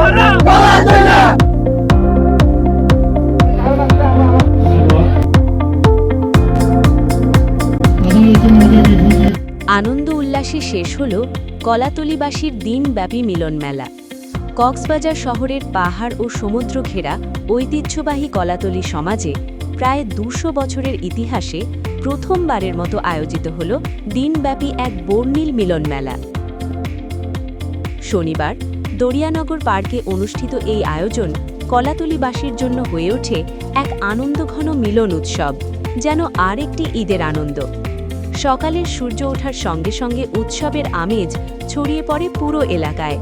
আনন্দ উল্লাসে শেষ হল কলাতলীবাসীর দিনব্যাপী মিলন মেলা। কক্সবাজার শহরের পাহাড় ও সমুদ্র ঘেরা ঐতিহ্যবাহী কলাতলী সমাজে প্রায় ২০০ বছরের ইতিহাসে প্রথমবারের মতো আয়োজিত হল দিনব্যাপী এক বর্ণিল মিলন মেলা। শনিবার দরিয়ানগর পার্কে অনুষ্ঠিত এই আয়োজন কলাতলীবাসীর জন্য হয়ে ওঠে এক আনন্দঘন মিলন উৎসব, যেন আরেকটি ঈদের আনন্দ। সকালের সূর্য ওঠার সঙ্গে সঙ্গে উৎসবের আমেজ ছড়িয়ে পড়ে পুরো এলাকায়।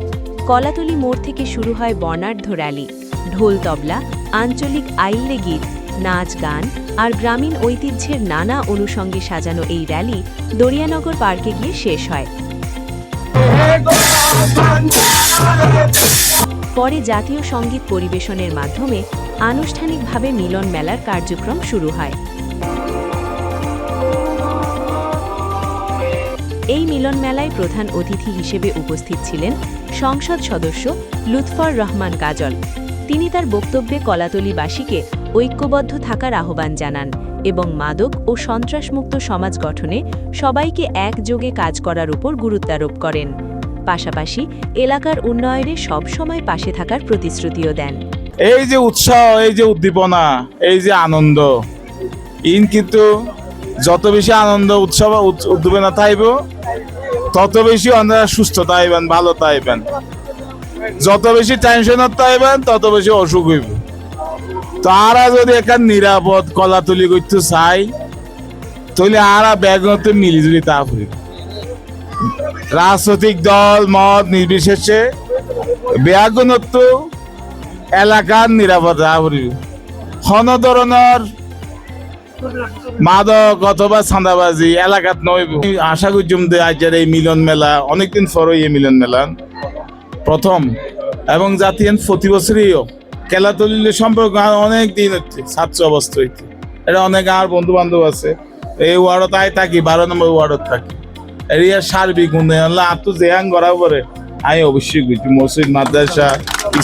কলাতলী মোড় থেকে শুরু হয় বর্ণাঢ্য র্যালি, ঢোল তবলা, আঞ্চলিক আইল্লে গীত, নাচ গান আর গ্রামীণ ঐতিহ্যের নানা অনুষঙ্গে সাজানো এই র্যালি দরিয়ানগর পার্কে গিয়ে শেষ হয়। পরে জাতীয় সঙ্গীত পরিবেশনের মাধ্যমে আনুষ্ঠানিকভাবে মিলন মেলার কার্যক্রম শুরু হয়। এই মিলন মেলায় প্রধান অতিথি হিসেবে উপস্থিত ছিলেন সংসদ সদস্য লুৎফর রহমান কাজল। তিনি তার বক্তব্যে কলাতলীবাসীকে ঐক্যবদ্ধ থাকার আহ্বান জানান এবং মাদক ও সন্ত্রাসমুক্ত সমাজ গঠনে সবাইকে একযোগে কাজ করার উপর গুরুত্বারোপ করেন। পাশাপাশি এলাকার উন্নয়নে সবসময় পাশে থাকার প্রতিশ্রুতিও দেন। এই যে উৎসাহ, এই যে উদ্দীপনা, এই যে আনন্দ, কিন্তু যত বেশি আনন্দ উৎসব উদ্দীপনা থাকব তত বেশি আপনারা সুস্থ থাকবেন, ভালো থাকবেন। যত বেশি টেনশনত থাকবেন তত বেশি অসুখ হইব। তারা যদি একটা নিরাপদ কলাতলী করতে চাই তাহলে আরা ব্যাগতে মিলিজুলি তা ফুরিব। রাজনৈতিক দল মত নির্বিশেষে ব্যাগনত্ব এলাকার নিরাপত্তা ফুরিব। কোন ধরনের মাদক অথবা চাঁদাবাজি এলাকাত নইব। আশা করছুম যে আজকের এই মিলন মেলা অনেকদিন পর এই মিলন মেলা প্রথম, এবং জাতীয় প্রতি বছরই খেলাধুলির সম্পর্ক অনেক দিন হচ্ছে ছাত্র অবস্থা হইতে। এটা অনেক আমার বন্ধু বান্ধব আছে এই ওয়ার্ডত আয় থাকি, 12 নম্বর ওয়ার্ডত থাকি। এরিয়ার সার্বিক উন্নয়ন আর তো জেহাং করা পরে আমি অবশ্যই করছি মসজিদ, মাদ্রাসা,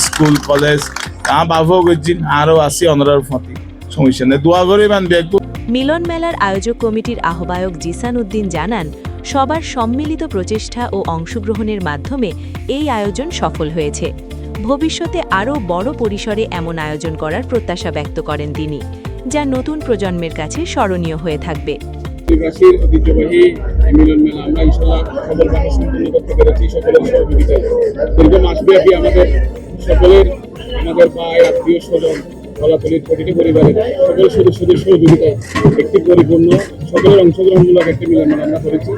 স্কুল, কলেজ আমার বাবাও করছি, আরও আছি অনরার ফতি সমস্যা নেই, দোয়া করে মানবে। মিলন মেলার আয়োজক কমিটির আহ্বায়ক জিসান উদ্দিন জানান, সবার সম্মিলিত প্রচেষ্টা ও অংশগ্রহণের মাধ্যমে এই আয়োজন সফল হয়েছে। ভবিষ্যতে আরও বড় পরিসরে এমন আয়োজন করার প্রত্যাশা ব্যক্ত করেন তিনি, যা নতুন প্রজন্মের কাছে স্মরণীয় হয়ে থাকবে। ঐতিহ্যবাহী মিলন মেলা আমরা ইনশাআল্লাহ সফলভাবে সম্পন্ন করতে পেরেছি সকলের সহযোগিতায়। দীর্ঘ মাসব্যাপী আমাদের ভাই, আত্মীয় স্বজন, কলাতলীর প্রতিটি পরিবারের সকল সদস্যদের সহযোগিতায় একটি পরিপূর্ণ সকলের অংশগ্রহণমূলক একটি মিলন মেলা আমরা করেছি।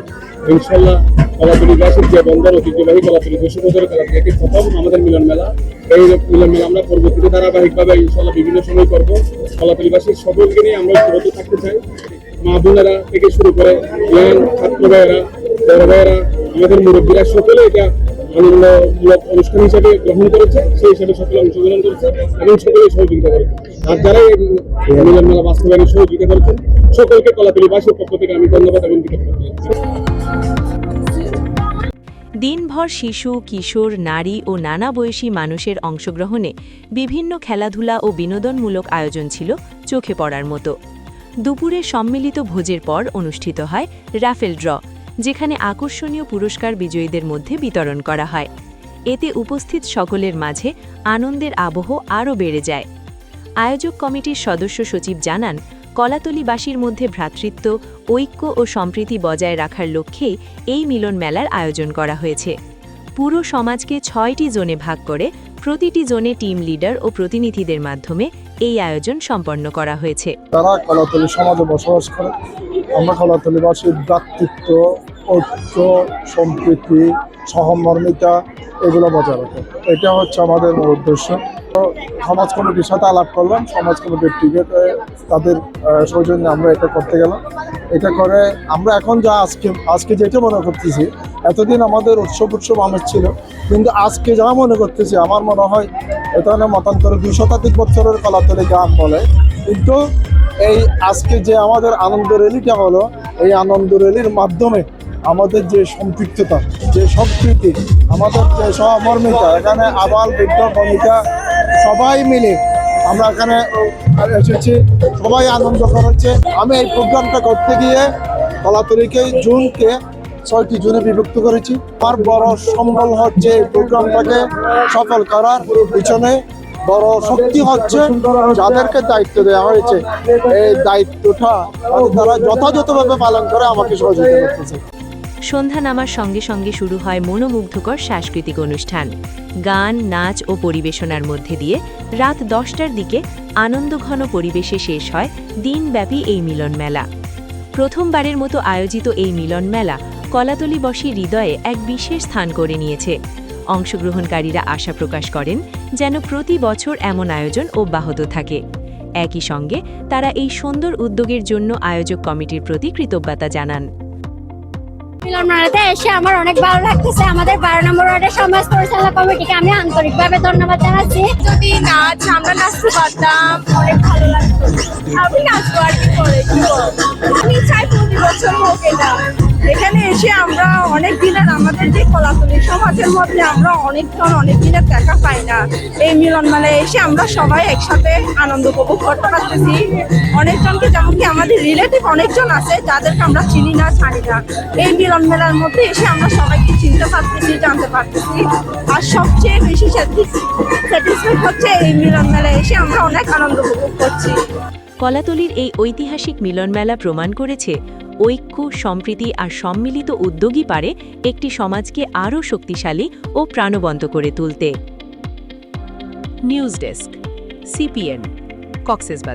ইনশাআল্লাহ কলাতলীবাসীর যে বন্দর ঐতিহ্যবাহী কলাতলী ২০০ বছরের কলাতলী এটি প্রথম আমাদের মিলন মেলা। এই মিলন মেলা আমরা পরবর্তীতে ধারাবাহিকভাবে ইনশাআল্লাহ বিভিন্ন সময় করব। কলাতলীবাসীর সকলকে নিয়ে আমরা ঐক্যবদ্ধ থাকতে চাই। মা বোনেরা থেকে শুরু করে ইয়াং ছাত্র ভাইয়েরা, বড় ভাইয়েরা, আমাদের মুরব্বীরা সকলে এটা আনন্দমূলক অনুষ্ঠান হিসেবে গ্রহণ করেছে, সেই হিসেবে সকলে অংশগ্রহণ করেছে এবং সকলে সহযোগিতা করেছে। আর যারা এই মিলন মেলা বাস্তবায়নে সহযোগিতা করেছেন সকলকে কলাতলীবাসীর পক্ষ থেকে আমি ধন্যবাদ এবং কৃতজ্ঞতা জানাচ্ছি। দিনভর শিশু, কিশোর, নারী ও নানা বয়সী মানুষের অংশগ্রহণে বিভিন্ন খেলাধুলা ও বিনোদনমূলক আয়োজন ছিল চোখে পড়ার মতো। দুপুরে সম্মিলিত ভোজের পর অনুষ্ঠিত হয় রাফেল ড্র, যেখানে আকর্ষণীয় পুরস্কার বিজয়ীদের মধ্যে বিতরণ করা হয়। এতে উপস্থিত সকলের মাঝে আনন্দের আবহ আরও বেড়ে যায়। আয়োজক কমিটির সদস্য সচিব জানান, কলাতলীবাসীর মধ্যে ভ্রাতৃত্ব, ঐক্য ও সম্প্রীতি বজায় রাখার লক্ষ্যেই এই মিলন মেলার আয়োজন করা হয়েছে। পুরো সমাজকে 6টি জোনে ভাগ করে প্রতিটি জোনে টিম লিডার ও প্রতিনিধিদের মাধ্যমে এই আয়োজন সম্পন্ন করা হয়েছে। তারা কলাতলী সমাজে বসবাস করে। আমরা কলাতলীবাসীর ভ্রাতৃত্ব, ঐক্য, সম্প্রীতি, সহমর্মিতা এগুলো বজায় রাখে, এটা হচ্ছে আমাদের মূল উদ্দেশ্য। সমাজ কমিটির সাথে আলাপ করলাম, সমাজ কমিটির টিকিটে তাদের সৌজন্যে আমরা এটা করতে গেলাম। এটা করে আমরা এখন যা আজকে যেটা মনে করতেছি, এতদিন আমাদের উৎসব আমেজ ছিল, কিন্তু আজকে যা মনে করতেছি আমার মনে হয় এটা মতান্তরে 2 শতাধিক বছরের কলাতলী গ্রাম বলে। কিন্তু এই আজকে যে আমাদের আনন্দ র্যালিটা হলো, এই আনন্দ র্যালির মাধ্যমে আমাদের যে সম্পৃক্ততা, যে সম্প্রীতি, আমাদের যে সহমর্মিতা, এখানে আবাল বৃদ্ধ বনিতা সবাই মিলে আমরা এখানে এসেছি, সবাই আনন্দ করেছে। আমি এই প্রোগ্রামটা করতে গিয়ে কলাতলীকে জুনকে 6টি জুনে বিভক্ত করেছি। আমার বড় সম্বল হচ্ছে এই প্রোগ্রামটাকে সফল করার পিছনে বড় শক্তি হচ্ছে যাদেরকে দায়িত্ব দেওয়া হয়েছে, এই দায়িত্বটা তারা যথাযথভাবে পালন করে আমাকে সহযোগিতা করতেছে। সন্ধ্যা নামার সঙ্গে সঙ্গে শুরু হয় মনোমুগ্ধকর সাংস্কৃতিক অনুষ্ঠান। গান, নাচ ও পরিবেশনার মধ্যে দিয়ে রাত 10টার দিকে আনন্দঘন পরিবেশে শেষ হয় দিনব্যাপী এই মিলন মেলা। প্রথমবারের মতো আয়োজিত এই মিলন মেলা কলাতলীবাসী হৃদয়ে এক বিশেষ স্থান করে নিয়েছে। অংশগ্রহণকারীরা আশা প্রকাশ করেন যেন প্রতি বছর এমন আয়োজন অব্যাহত থাকে। একই সঙ্গে তারা এই সুন্দর উদ্যোগের জন্য আয়োজক কমিটির প্রতি কৃতজ্ঞতা জানান। মিলন মেলাতে এসে আমার অনেক ভালো লাগতেছে। আমাদের 12 নম্বর ওয়ার্ডের সমাজ পরিচালনা কমিটিকে আমি আন্তরিকভাবে ধন্যবাদ জানাচ্ছি। যদি নাচ আমরা নাচতে পারতাম অনেক ভালো লাগতো। আমি নাচবো আর কি করে, আমি চাই প্রতি বছর হোক এটা। এখানে এসে আমরা অনেক দিনের আমাদের যে কলাতলী সমাজের মধ্যে আমরা অনেক দিনের দেখা পাই না। এই মিলন মেলায় এসে আমরা সবাই একসাথে আনন্দ উপভোগ করতে পারতেছি। অনেকজনকে, যেমন কি আমাদের রিলেটিভ অনেকজন আছে যাদেরকে আমরা চিনি না, জানি না। এই মিলন মেলার মধ্যে এসে আমরা সবাইকে চিনতে পারতেছি, জানতে পারতেছি। আর সবচেয়ে বেশি স্যাটিসফাইড হচ্ছে এই মিলন মেলায় এসে আমরা অনেক আনন্দ উপভোগ করছি। কলাতলীর এই ঐতিহাসিক মিলন মেলা প্রমাণ করেছে ঐক্য, সম্প্রীতি আর সম্মিলিত উদ্যোগই পারে একটি সমাজকে আরও শক্তিশালী ও প্রাণবন্ত করে তুলতে। News desk, CPN, Cox's Bazar.